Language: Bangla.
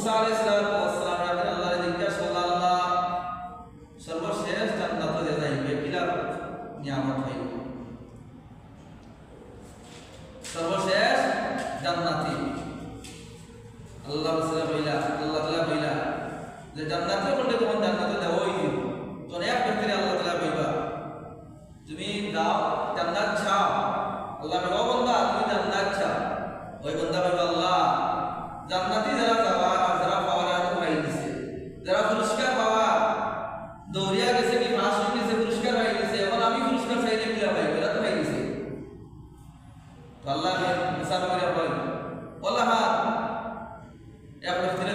মুসা আলাইহিস সালাম রাতে আল্লাহর জিজ্ঞাসা করলেন, আল্লাহ সর্বশেষ জান্নাতে যে যাইবে কিলার নিয়ামত হইল, সর্বশেষ জান্নাতি। আল্লাহ রাসূল বইলা, আল্লাহ তাআলা বইলা যে জান্নাতে বলতে তখন জান্নাতে দেওয়াই দিব। তো এক ব্যক্তির আল্লাহ তাআলা বইবা তুমি দাও জান্নাত চাও, আল্লাহ বলবা বান্দা তুমি জান্নাত চাও, ওই বান্দা বলবা আল্লাহ জান্নাতি যারা যাওয়া আর যারা পাওয়ার আগে পাই গেছে, যারা পুরস্কার পাওয়া দৌড়িয়া গেছে কি পাস হয়ে গেছে পুরস্কার পাই গেছে, এখন আমি পুরস্কার চাইলে কিলা পাই, এরা তো পাই গেছে। তো আল্লাহ মুসা নবীরা বলেন আল্লাহ এক ব্যক্তির